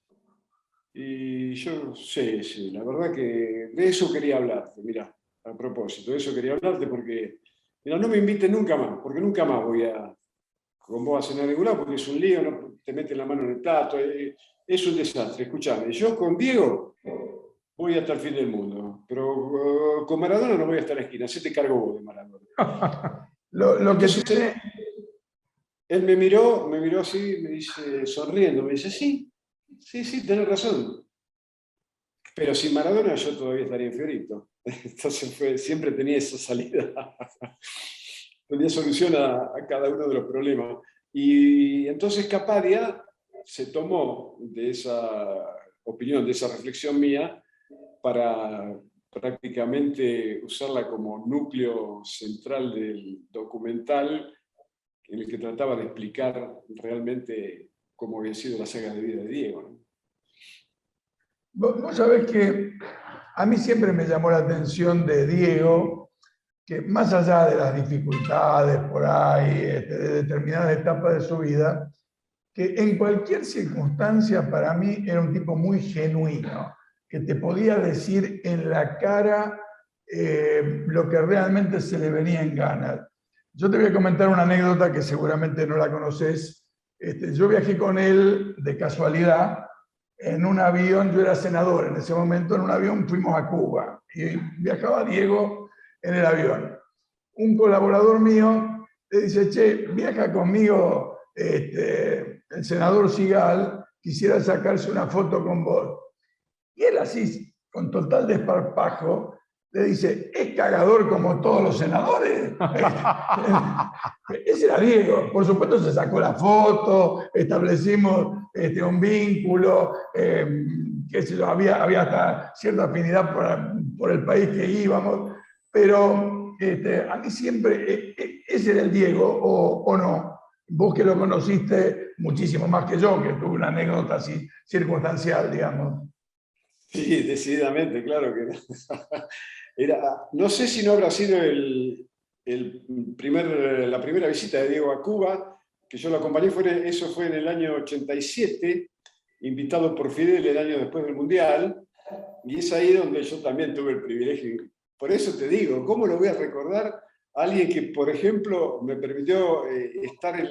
[SPEAKER 5] Y yo, sí, la verdad que de eso quería hablarte, mira, a propósito, de eso quería hablarte porque, mira, no me invites nunca más, porque nunca más voy con vos a cenar a ningún lado, porque es un lío, no, te meten la mano en el plato, es un desastre. Escuchame, yo con Diego voy hasta el fin del mundo, pero con Maradona no voy hasta la esquina, hacete cargo vos de Maradona. Entonces, él me miró así, me dice, sonriendo, me dice, sí, tenés razón. Pero sin Maradona yo todavía estaría en Fiorito. Entonces siempre tenía esa salida. Tenía solución a cada uno de los problemas. Y entonces Kapadia se tomó de esa opinión, de esa reflexión mía, para prácticamente usarla como núcleo central del documental en el que trataba de explicar realmente cómo había sido la saga de vida de Diego, ¿no?
[SPEAKER 2] Vos sabés que a mí siempre me llamó la atención de Diego, que más allá de las dificultades por ahí, de determinadas etapas de su vida, que en cualquier circunstancia para mí era un tipo muy genuino, que te podía decir en la cara lo que realmente se le venía en ganas. Yo te voy a comentar una anécdota que seguramente no la conoces. Yo viajé con él de casualidad en un avión, yo era senador en ese momento, en un avión fuimos a Cuba y viajaba Diego en el avión. un colaborador mío le dice, che, viaja conmigo el senador Sigal, quisiera sacarse una foto con vos. Y él así, con total desparpajo, le dice, ¿es cagador como todos los senadores? Ese era Diego. Por supuesto se sacó la foto, establecimos un vínculo, qué sé yo, había hasta cierta afinidad por el país que íbamos, pero a mí siempre, ese era el Diego, o no. Vos que lo conociste muchísimo más que yo, que tuve una anécdota así circunstancial, digamos.
[SPEAKER 5] Sí, decididamente, claro que no sé si no habrá sido la primera visita de Diego a Cuba, que yo lo acompañé, eso fue en el año 87, invitado por Fidel el año después del Mundial, y es ahí donde yo también tuve el privilegio. Por eso te digo, ¿cómo lo voy a recordar? Alguien que, por ejemplo, me permitió estar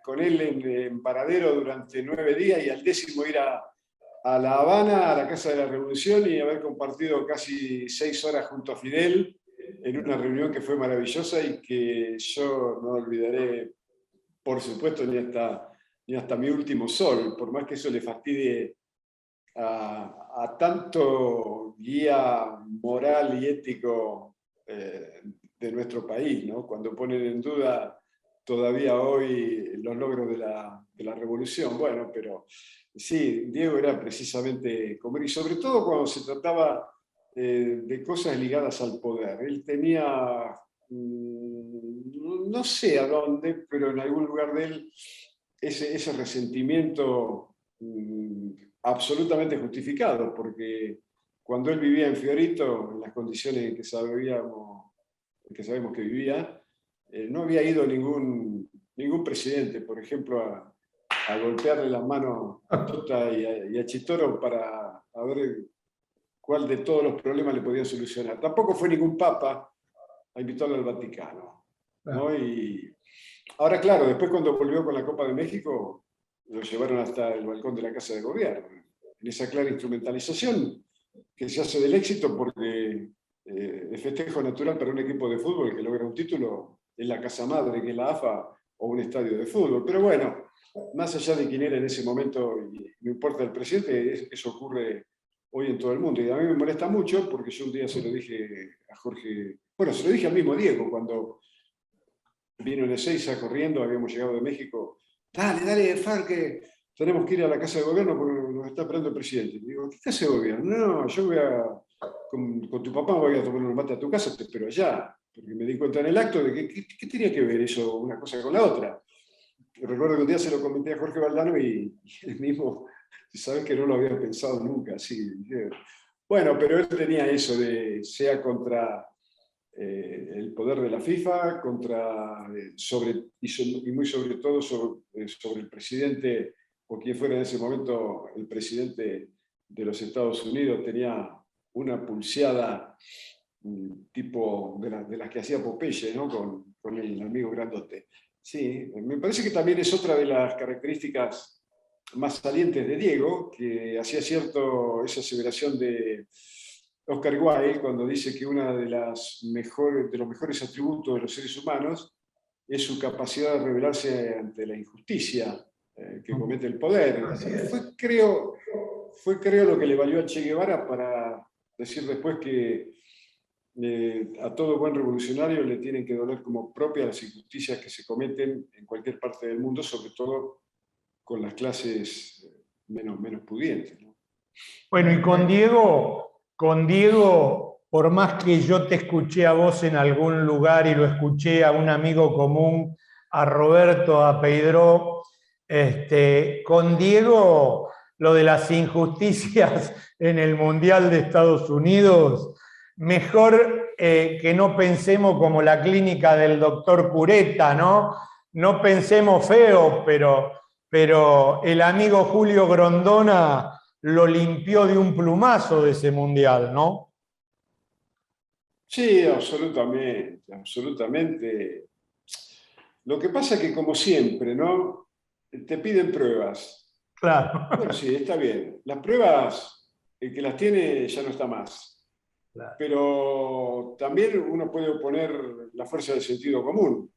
[SPEAKER 5] con él en Varadero durante 9 días y al 10º ir a La Habana, a la Casa de la Revolución, y haber compartido casi 6 horas junto a Fidel en una reunión que fue maravillosa y que yo no olvidaré, por supuesto, ni hasta mi último sol, por más que eso le fastidie a tanto guía moral y ético de nuestro país, ¿no? Cuando ponen en duda todavía hoy los logros de la revolución. Bueno, pero sí, Diego era precisamente como él, y sobre todo cuando se trataba de cosas ligadas al poder. Él tenía, no sé a dónde, pero en algún lugar de él, ese resentimiento absolutamente justificado, porque cuando él vivía en Fiorito, en las condiciones en que sabemos que vivía, no había ido ningún presidente, por ejemplo, a golpearle las manos a Tota y a Chitoro para ver cuál de todos los problemas le podían solucionar. Tampoco fue ningún papa a invitarlo al Vaticano, ¿no? Y ahora, claro, después cuando volvió con la Copa de México, lo llevaron hasta el balcón de la Casa de Gobierno, en esa clara instrumentalización que se hace del éxito, porque el festejo natural para un equipo de fútbol que logra un título es la casa madre, que es la AFA, o un estadio de fútbol. Pero bueno, más allá de quién era en ese momento, y no importa el presidente, eso ocurre hoy en todo el mundo. Y a mí me molesta mucho, porque yo un día se lo dije a Jorge, bueno, se lo dije al mismo Diego, cuando vino en Ezeiza corriendo, habíamos llegado de México. Dale, Far, que tenemos que ir a la Casa de Gobierno porque nos está esperando el presidente. Y digo, ¿qué Casa de Gobierno? No, yo voy con tu papá voy a tomar un mate a tu casa, te espero allá. Porque me di cuenta en el acto de que ¿qué tenía que ver eso una cosa con la otra? Y recuerdo que un día se lo comenté a Jorge Valdano y él mismo, sabes que no lo había pensado nunca. Así. Bueno, pero él tenía eso de, sea contra el poder de la FIFA, y muy sobre todo sobre el presidente, o quien fuera en ese momento el presidente de los Estados Unidos, tenía una pulseada tipo de las que hacía Popeye, ¿no? con el amigo grandote. Sí, me parece que también es otra de las características más salientes de Diego, que hacía esa aseveración de Oscar Wilde cuando dice que uno de los mejores atributos de los seres humanos es su capacidad de rebelarse ante la injusticia que comete el poder. Fue creo lo que le valió a Che Guevara para decir después que a todo buen revolucionario le tienen que doler como propias las injusticias que se cometen en cualquier parte del mundo, sobre todo con las clases menos pudientes, ¿no?
[SPEAKER 1] Bueno, y con Diego, por más que yo te escuché a vos en algún lugar y lo escuché a un amigo común, a Roberto, a Pedro, con Diego, lo de las injusticias en el Mundial de Estados Unidos, mejor que no pensemos como la clínica del doctor Cureta, ¿no? No pensemos feo, pero el amigo Julio Grondona lo limpió de un plumazo de ese mundial, ¿no?
[SPEAKER 5] Sí, absolutamente, absolutamente. Lo que pasa es que, como siempre, ¿no? Te piden pruebas.
[SPEAKER 1] Claro.
[SPEAKER 5] Bueno, sí, está bien. Las pruebas, el que las tiene ya no está más. Claro. Pero también uno puede oponer la fuerza del sentido común.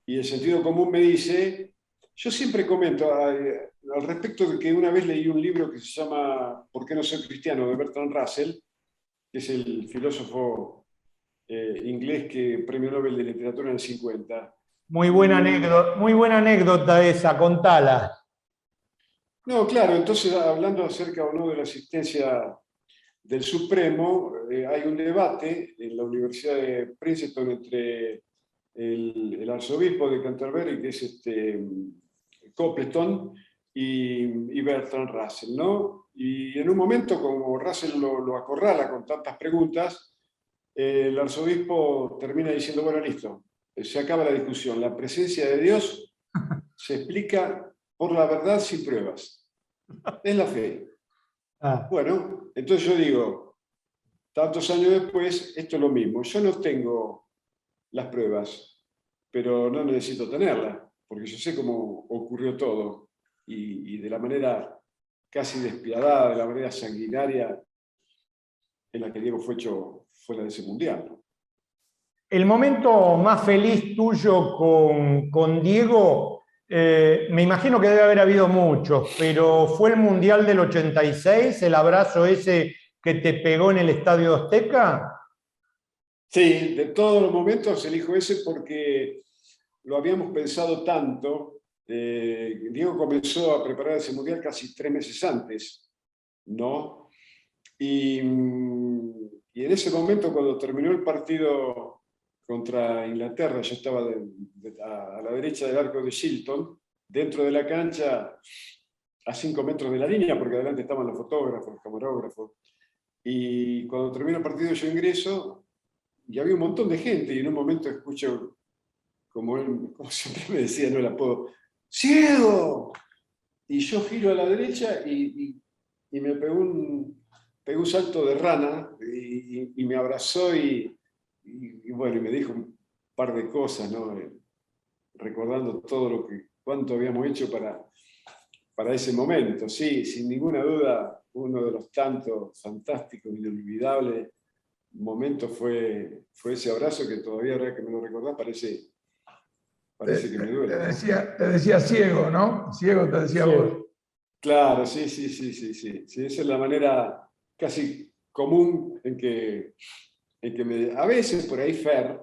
[SPEAKER 5] Y el sentido común me dice, yo siempre comento al respecto de que una vez leí un libro que se llama ¿Por qué no soy cristiano?, de Bertrand Russell, que es el filósofo inglés que premio Nobel de Literatura en el 50.
[SPEAKER 1] Muy buena anécdota esa, contala.
[SPEAKER 5] No, claro, entonces hablando acerca o no de la asistencia del Supremo, hay un debate en la Universidad de Princeton entre el arzobispo de Canterbury, que es Copleton, y Bertrand Russell, ¿no? Y en un momento, como Russell lo acorrala con tantas preguntas, el arzobispo termina diciendo, bueno, listo, se acaba la discusión. La presencia de Dios se explica por la verdad sin pruebas. Es la fe. Bueno, entonces yo digo, tantos años después, esto es lo mismo. Yo no tengo las pruebas, pero no necesito tenerlas, porque yo sé cómo ocurrió todo. Y de la manera casi despiadada, de la manera sanguinaria en la que Diego fue hecho fuera de ese mundial, ¿no?
[SPEAKER 1] El momento más feliz tuyo con Diego, me imagino que debe haber habido muchos, pero ¿fue el Mundial del 86, el abrazo ese que te pegó en el Estadio Azteca?
[SPEAKER 5] Sí, de todos los momentos elijo ese porque lo habíamos pensado tanto. Diego comenzó a preparar ese Mundial casi 3 meses antes, ¿no? Y en ese momento, cuando terminó el partido contra Inglaterra, yo estaba a la derecha del arco de Shilton, dentro de la cancha, a 5 metros de la línea, porque adelante estaban los fotógrafos, los camarógrafos. Y cuando termina el partido yo ingreso y había un montón de gente, y en un momento escucho, como él, como siempre me decía, no el apodo, ¡ciego! Y yo giro a la derecha y me pegó un salto de rana y me abrazó y bueno, y me dijo un par de cosas, ¿no? Recordando todo cuánto habíamos hecho para ese momento. Sí, sin ninguna duda, uno de los tantos fantásticos, inolvidables momentos fue ese abrazo que todavía, ahora que me lo recordás, parece que me duele.
[SPEAKER 2] Te decía ciego, ¿no? Ciego te decía vos.
[SPEAKER 5] Claro, sí. Esa es la manera casi común en que a veces por ahí Fer,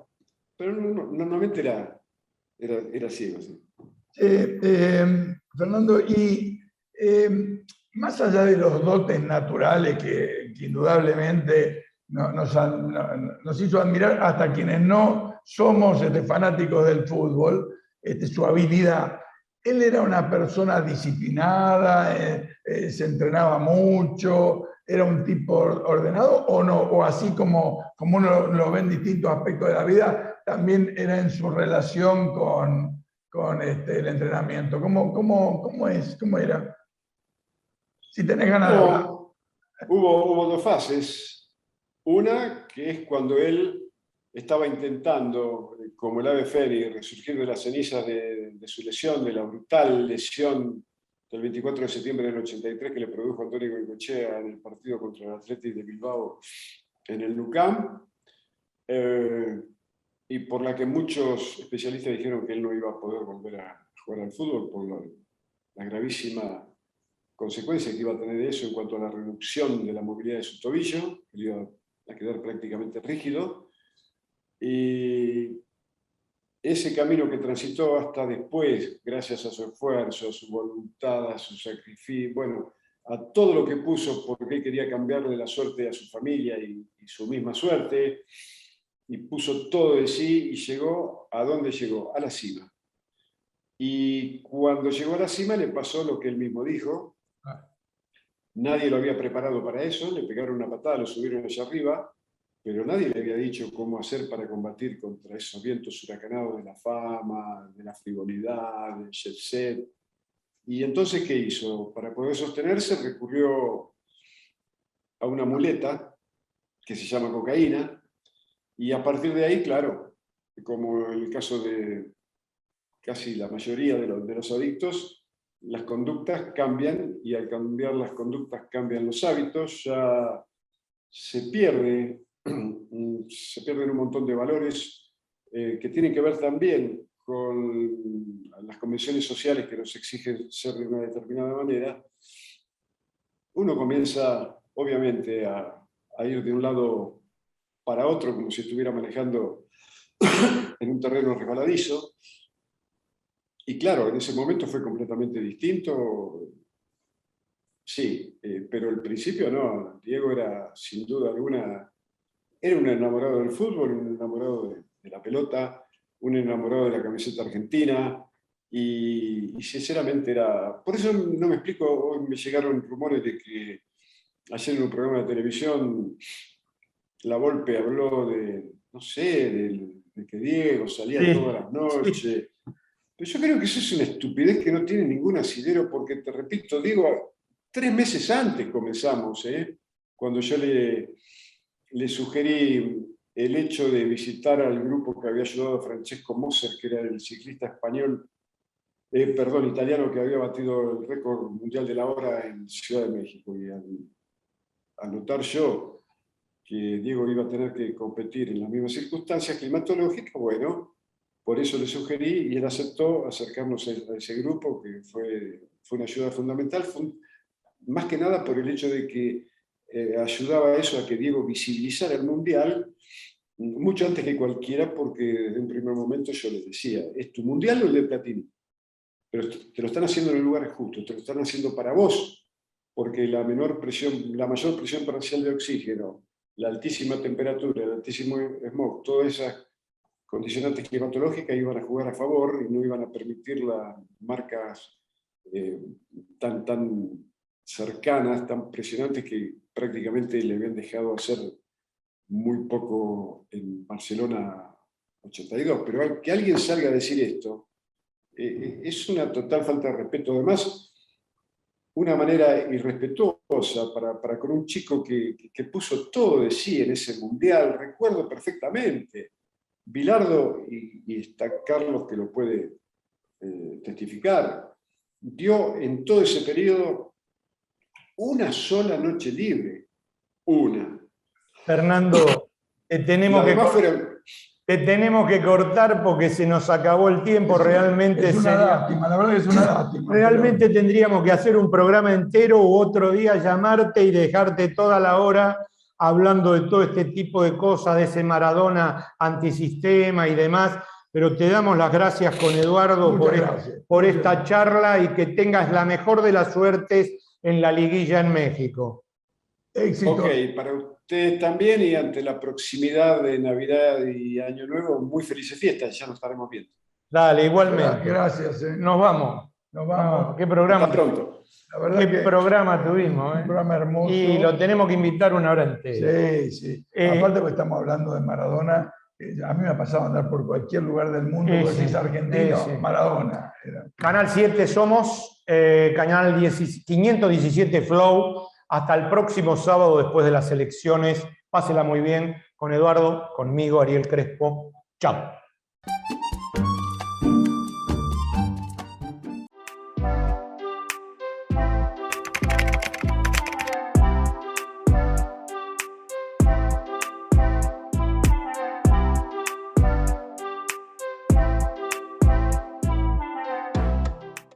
[SPEAKER 5] pero normalmente era ciego. Sí.
[SPEAKER 2] Fernando, y más allá de los dotes naturales que indudablemente nos hizo admirar hasta quienes no somos fanáticos del fútbol, su habilidad. Él era una persona disciplinada, se entrenaba mucho, era un tipo ordenado o no, o así como uno lo ve en distintos aspectos de la vida, también era en su relación con el entrenamiento. ¿Cómo era? Si tenés ganas de hablar.
[SPEAKER 5] Hubo 2 fases. Una, que es cuando él estaba intentando, como el ave fénix, resurgir de las cenizas de su lesión, de la brutal lesión del 24 de septiembre del 83 que le produjo Antonio Goicoechea en el partido contra el Athletic de Bilbao en el Nou Camp, y por la que muchos especialistas dijeron que él no iba a poder volver a jugar al fútbol por la gravísima consecuencia que iba a tener eso en cuanto a la reducción de la movilidad de su tobillo, que iba a quedar prácticamente rígido. Y ese camino que transitó hasta después, gracias a su esfuerzo, a su voluntad, a su sacrificio, bueno, a todo lo que puso porque él quería cambiarle la suerte a su familia y su misma suerte, y puso todo de sí y llegó ¿a dónde llegó? A la cima. Y cuando llegó a la cima le pasó lo que él mismo dijo. Nadie lo había preparado para eso, le pegaron una patada, lo subieron hacia arriba, pero nadie le había dicho cómo hacer para combatir contra esos vientos huracanados de la fama, de la frivolidad, del jet set. Y entonces, ¿qué hizo? Para poder sostenerse recurrió a una muleta que se llama cocaína, y a partir de ahí, claro, como en el caso de casi la mayoría de los adictos, las conductas cambian, y al cambiar las conductas cambian los hábitos. Ya se pierden un montón de valores que tienen que ver también con las convenciones sociales que nos exigen ser de una determinada manera, uno comienza, obviamente, a ir de un lado para otro, como si estuviera manejando en un terreno resbaladizo. Y claro, en ese momento fue completamente distinto. Sí, pero al principio no. Diego era, sin duda alguna, era un enamorado del fútbol, un enamorado de la pelota, un enamorado de la camiseta argentina, y sinceramente era... Por eso no me explico, hoy me llegaron rumores de que ayer en un programa de televisión La Volpe habló de, no sé, de que Diego salía todas las noches. Pero yo creo que eso es una estupidez que no tiene ningún asidero, porque te repito, Diego, 3 meses antes comenzamos, cuando yo le sugerí el hecho de visitar al grupo que había ayudado a Francesco Moser, que era el ciclista español, italiano, que había batido el récord mundial de la hora en Ciudad de México. Y al notar yo que Diego iba a tener que competir en las mismas circunstancias climatológicas, bueno, por eso le sugerí y él aceptó acercarnos a ese grupo, que fue una ayuda fundamental, más que nada por el hecho de que ayudaba a eso, a que Diego visibilizara el Mundial mucho antes que cualquiera, porque desde un primer momento yo les decía, ¿es tu Mundial o el de Platini? Pero te lo están haciendo en el lugar justo, te lo están haciendo para vos, porque la mayor presión parcial de oxígeno, la altísima temperatura, el altísimo smog, todas esas condicionantes climatológicas iban a jugar a favor y no iban a permitir las marcas tan cercanas, tan presionantes, que prácticamente le habían dejado hacer muy poco en Barcelona 82. Pero que alguien salga a decir esto es una total falta de respeto. Además, una manera irrespetuosa para con un chico que puso todo de sí en ese mundial. Recuerdo perfectamente, Bilardo, y está Carlos que lo puede testificar, dio en todo ese periodo una sola noche libre. Una.
[SPEAKER 1] Fernando, te tenemos que cortar porque se nos acabó el tiempo. Realmente
[SPEAKER 2] es una lástima, la verdad es una lástima.
[SPEAKER 1] Realmente tendríamos que hacer un programa entero u otro día llamarte y dejarte toda la hora hablando de todo este tipo de cosas, de ese Maradona antisistema y demás. Pero te damos las gracias con Eduardo por esta charla, y que tengas la mejor de las suertes en la liguilla en México.
[SPEAKER 2] Éxito.
[SPEAKER 5] Ok, para ustedes también, y ante la proximidad de Navidad y Año Nuevo, muy felices fiestas, ya nos estaremos viendo.
[SPEAKER 1] Dale, igualmente.
[SPEAKER 2] Gracias.
[SPEAKER 1] Nos vamos.
[SPEAKER 2] Nos vamos.
[SPEAKER 1] No, qué programa.
[SPEAKER 5] Hasta pronto.
[SPEAKER 2] La verdad
[SPEAKER 1] qué programa tuvimos.
[SPEAKER 2] Un programa hermoso.
[SPEAKER 1] Y lo tenemos que invitar una hora entera.
[SPEAKER 2] Sí. Aparte, porque estamos hablando de Maradona. A mí me ha pasado a andar por cualquier lugar del mundo, porque si es argentino, Maradona.
[SPEAKER 1] Canal 7 somos, canal 517 Flow. Hasta el próximo sábado después de las elecciones. Pásela muy bien con Eduardo, conmigo, Ariel Crespo. Chao.